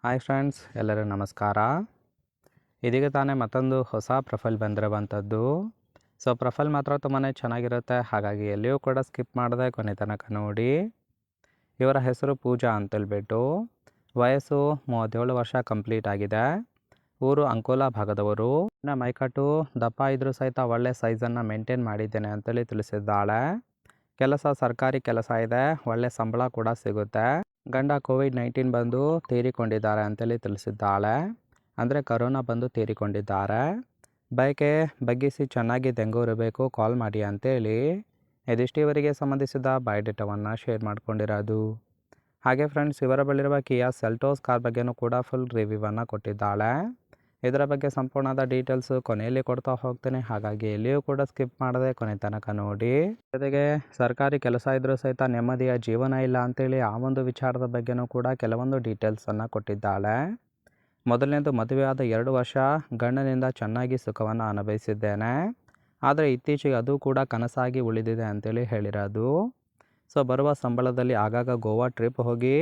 Hi friends, ಎಲ್ಲರಿಗೂ ನಮಸ್ಕಾರ. ಇದೀಗ ತಾನೇ ಮತ್ತೊಂದು ಹೊಸ ಪ್ರೊಫೈಲ್ ಬಂದಿರುವಂಥದ್ದು. ಪ್ರೊಫೈಲ್ ಮಾತ್ರ ತುಂಬಾ ಚೆನ್ನಾಗಿರುತ್ತೆ, ಹಾಗಾಗಿ ಎಲ್ಲಿಯೂ ಕೂಡ ಸ್ಕಿಪ್ ಮಾಡದೆ ಕೊನೆ ತನಕ ನೋಡಿ. ಇವರ ಹೆಸರು ಪೂಜಾ ಅಂತೇಳ್ಬಿಟ್ಟು, ವಯಸ್ಸು 37 ವರ್ಷ ಕಂಪ್ಲೀಟ್ ಆಗಿದೆ. ಊರು ಅಂಕೋಲಾ ಭಾಗದವರು. ಇನ್ನು ಮೈಕಟ್ಟು ದಪ್ಪ ಇದ್ರೂ ಸಹಿತ ಒಳ್ಳೆ ಸೈಜನ್ನು ಮೇಂಟೈನ್ ಮಾಡಿದ್ದೇನೆ ಅಂತೇಳಿ ತಿಳಿಸಿದ್ದಾಳೆ. ಕೆಲಸ ಸರ್ಕಾರಿ ಕೆಲಸ ಇದೆ, ಒಳ್ಳೆ ಸಂಬಳ ಕೂಡ ಸಿಗುತ್ತೆ. ಗಂಡ ಕೋವಿಡ್-19 ಬಂದು ತೀರಿಕೊಂಡಿದ್ದಾರೆ ಅಂತೇಳಿ ತಿಳಿಸಿದ್ದಾಳೆ. ಅಂದರೆ ಕರೋನಾ ಬಂದು ತೀರಿಕೊಂಡಿದ್ದಾರೆ. ಬಗ್ಗಿಸಿ ಚೆನ್ನಾಗಿ ದೆಂಗೂರಬೇಕು, ಕಾಲ್ ಮಾಡಿ ಅಂತೇಳಿ ಇದಿಷ್ಟು ಇವರಿಗೆ ಸಂಬಂಧಿಸಿದ ಬಯೋಡೇಟಾವನ್ನು ಶೇರ್ ಮಾಡ್ಕೊಂಡಿರೋದು. ಹಾಗೆ ಫ್ರೆಂಡ್ಸ್, ಇವರ ಬಳಿರುವ ಕಿಯಾ ಸೆಲ್ಟೋಸ್ ಕಾರ್ ಬಗ್ಗೆನೂ ಕೂಡ ಫುಲ್ ರಿವ್ಯೂವನ್ನು ಕೊಟ್ಟಿದ್ದಾಳೆ. ಇದರ ಬಗ್ಗೆ ಸಂಪೂರ್ಣದ ಡೀಟೇಲ್ಸು ಕೊನೆಯಲ್ಲಿ ಕೊಡ್ತಾ ಹೋಗ್ತೇನೆ, ಹಾಗಾಗಿ ಎಲ್ಲಿಯೂ ಕೂಡ ಸ್ಕಿಪ್ ಮಾಡದೆ ಕೊನೆ ತನಕ ನೋಡಿ. ಜೊತೆಗೆ ಸರ್ಕಾರಿ ಕೆಲಸ ಇದ್ರೂ ಸಹಿತ ನೆಮ್ಮದಿಯ ಜೀವನ ಇಲ್ಲ ಅಂತೇಳಿ ಆ ಒಂದು ವಿಚಾರದ ಬಗ್ಗೆನೂ ಕೂಡ ಕೆಲವೊಂದು ಡೀಟೇಲ್ಸನ್ನು ಕೊಟ್ಟಿದ್ದಾಳೆ. ಮೊದಲನೇದು, ಮದುವೆಯಾದ 2 ವರ್ಷ ಗಂಡನಿಂದ ಚೆನ್ನಾಗಿ ಸುಖವನ್ನು ಅನುಭವಿಸಿದ್ದೇನೆ, ಆದರೆ ಇತ್ತೀಚೆಗೆ ಅದು ಕೂಡ ಕನಸಾಗಿ ಉಳಿದಿದೆ ಅಂತೇಳಿ ಹೇಳಿರೋದು. ಬರುವ ಸಂಬಳದಲ್ಲಿ ಆಗಾಗ ಗೋವಾ ಟ್ರಿಪ್ ಹೋಗಿ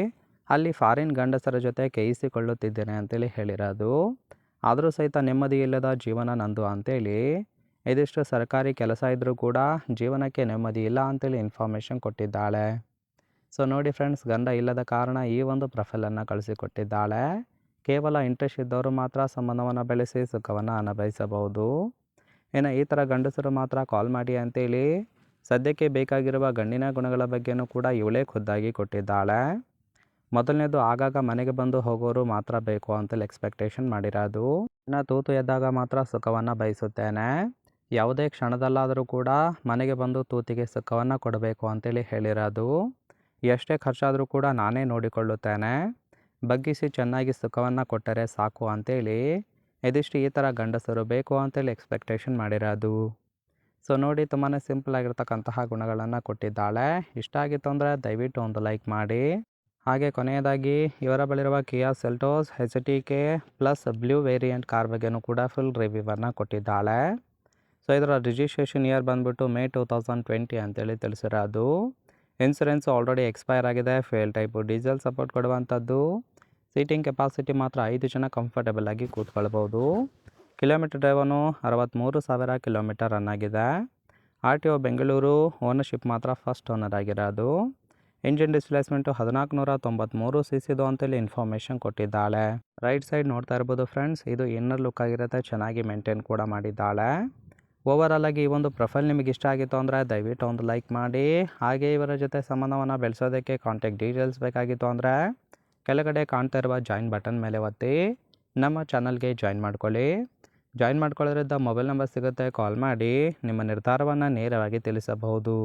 ಅಲ್ಲಿ ಫಾರಿನ್ ಗಂಡಸರ ಜೊತೆ ಕೇಯಿಸಿಕೊಳ್ಳುತ್ತಿದ್ದೇನೆ ಅಂತೇಳಿ ಹೇಳಿರೋದು. ಆದರೂ ಸಹಿತ ನೆಮ್ಮದಿ ಇಲ್ಲದ ಜೀವನ ನಂದು ಅಂತೇಳಿ ಇದಿಷ್ಟು ಸರ್ಕಾರಿ ಕೆಲಸ ಇದ್ದರೂ ಕೂಡ ಜೀವನಕ್ಕೆ ನೆಮ್ಮದಿ ಇಲ್ಲ ಅಂತೇಳಿ ಇನ್ಫಾರ್ಮೇಷನ್ ಕೊಟ್ಟಿದ್ದಾಳೆ. ನೋಡಿ ಫ್ರೆಂಡ್ಸ್, ಗಂಡ ಇಲ್ಲದ ಕಾರಣ ಈ ಒಂದು ಪ್ರೊಫೈಲನ್ನು ಕಳಿಸಿಕೊಟ್ಟಿದ್ದಾಳೆ. ಕೇವಲ ಇಂಟ್ರೆಸ್ಟ್ ಇದ್ದವರು ಮಾತ್ರ ಸಂಬಂಧವನ್ನು ಬೆಳೆಸಿ ಸುಖವನ್ನು ಅನುಭವಿಸಬಹುದು. ಇನ್ನು ಈ ಥರ ಗಂಡಸರು ಮಾತ್ರ ಕಾಲ್ ಮಾಡಿ ಅಂತೇಳಿ ಸದ್ಯಕ್ಕೆ ಬೇಕಾಗಿರುವ ಗಂಡಿನ ಗುಣಗಳ ಬಗ್ಗೆನೂ ಕೂಡ ಇವಳೇ ಖುದ್ದಾಗಿ ಕೊಟ್ಟಿದ್ದಾಳೆ. ಮೊದಲನೇದು, ಆಗಾಗ ಮನೆಗೆ ಬಂದು ಹೋಗೋರು ಮಾತ್ರ ಬೇಕು ಅಂತೇಳಿ ಎಕ್ಸ್ಪೆಕ್ಟೇಷನ್ ಮಾಡಿರೋದು. ಇನ್ನು ತೂತು ಎದ್ದಾಗ ಮಾತ್ರ ಸುಖವನ್ನು ಬಯಸುತ್ತೇನೆ, ಯಾವುದೇ ಕ್ಷಣದಲ್ಲಾದರೂ ಕೂಡ ಮನೆಗೆ ಬಂದು ತೂತಿಗೆ ಸುಖವನ್ನು ಕೊಡಬೇಕು ಅಂತೇಳಿ ಹೇಳಿರೋದು. ಎಷ್ಟೇ ಖರ್ಚಾದರೂ ಕೂಡ ನಾನೇ ನೋಡಿಕೊಳ್ಳುತ್ತೇನೆ, ಬಗ್ಗಿಸಿ ಚೆನ್ನಾಗಿ ಸುಖವನ್ನು ಕೊಟ್ಟರೆ ಸಾಕು ಅಂತೇಳಿ ಇದಿಷ್ಟು ಈ ಥರ ಗಂಡಸರು ಬೇಕು ಅಂತೇಳಿ ಎಕ್ಸ್ಪೆಕ್ಟೇಷನ್ ಮಾಡಿರೋದು. ನೋಡಿ, ತುಂಬಾ ಸಿಂಪಲ್ ಆಗಿರ್ತಕ್ಕಂತಹ ಗುಣಗಳನ್ನು ಕೊಟ್ಟಿದ್ದಾಳೆ. ಇಷ್ಟ ಆಗಿತ್ತು ಅಂದರೆ ದಯವಿಟ್ಟು ಒಂದು ಲೈಕ್ ಮಾಡಿ. ಹಾಗೆ ಕೊನೆಯದಾಗಿ ಇವರ ಬಳಿರುವ Kia Seltos HTK plus blue variant car ಬಗ್ಗೆನೂ ಕೂಡ ಫುಲ್ ರಿವ್ಯೂವನ್ನು ಕೊಟ್ಟಿದ್ದಾಳೆ. ಇದರ ರಿಜಿಸ್ಟ್ರೇಷನ್ ಇಯರ್ ಬಂದುಬಿಟ್ಟು ಮೇ 2020 ಅಂತೇಳಿ ತಿಳಿಸಿರೋದು. ಇನ್ಸೂರೆನ್ಸ್ ಆಲ್ರೆಡಿ ಎಕ್ಸ್ಪೈರ್ ಆಗಿದೆ. ಫೇಲ್ ಟೈಪು ಡೀಸೆಲ್ ಸಪೋರ್ಟ್ ಕೊಡುವಂಥದ್ದು. ಸೀಟಿಂಗ್ ಕೆಪಾಸಿಟಿ ಮಾತ್ರ 5 ಜನ ಕಂಫರ್ಟಬಲ್ ಆಗಿ ಕೂತ್ಕೊಳ್ಬೋದು. ಕಿಲೋಮೀಟರ್ ಡ್ರೈವನು 63,000 ಕಿಲೋಮೀಟರ್ ರನ್ ಆಗಿದೆ. RTO ಬೆಂಗಳೂರು. ಓನರ್ಶಿಪ್ ಮಾತ್ರ ಫಸ್ಟ್ ಓನರ್ ಆಗಿರೋದು. ಇಂಜಿನ್ ಡಿಸ್ಪ್ಲೇಸ್ಮೆಂಟು 1493 cc ಅಂತೇಳಿ ಇನ್ಫಾರ್ಮೇಷನ್ ಕೊಟ್ಟಿದ್ದಾಳೆ. ರೈಟ್ ಸೈಡ್ ನೋಡ್ತಾ ಇರ್ಬೋದು ಫ್ರೆಂಡ್ಸ್, ಇದು ಇನ್ನರ್ ಲುಕ್ ಆಗಿರುತ್ತೆ, ಚೆನ್ನಾಗಿ ಮೇಂಟೈನ್ ಕೂಡ ಮಾಡಿದ್ದಾಳೆ. ಓವರಾಲ್ ಆಗಿ ಈ ಒಂದು ಪ್ರೊಫೈಲ್ ನಿಮಗೆ ಇಷ್ಟ ಆಗಿತ್ತು ಅಂದರೆ ದಯವಿಟ್ಟು ಒಂದು ಲೈಕ್ ಮಾಡಿ. ಹಾಗೆ ಇವರ ಜೊತೆ ಸಂಬಂಧವನ್ನು ಬೆಳೆಸೋದಕ್ಕೆ ಕಾಂಟ್ಯಾಕ್ಟ್ ಡೀಟೇಲ್ಸ್ ಬೇಕಾಗಿತ್ತು ಅಂದರೆ ಕೆಳಗಡೆ ಕಾಣ್ತಾ ಇರುವ ಜಾಯಿನ್ ಬಟನ್ ಮೇಲೆ ಒತ್ತಿ ನಮ್ಮ ಚಾನಲ್ಗೆ ಜಾಯಿನ್ ಮಾಡ್ಕೊಳ್ಳಿ. ಜಾಯಿನ್ ಮಾಡ್ಕೊಳ್ಳೋದ್ರಿಂದ ಮೊಬೈಲ್ ನಂಬರ್ ಸಿಗುತ್ತೆ, ಕಾಲ್ ಮಾಡಿ ನಿಮ್ಮ ನಿರ್ಧಾರವನ್ನು ನೇರವಾಗಿ ತಿಳಿಸಬಹುದು.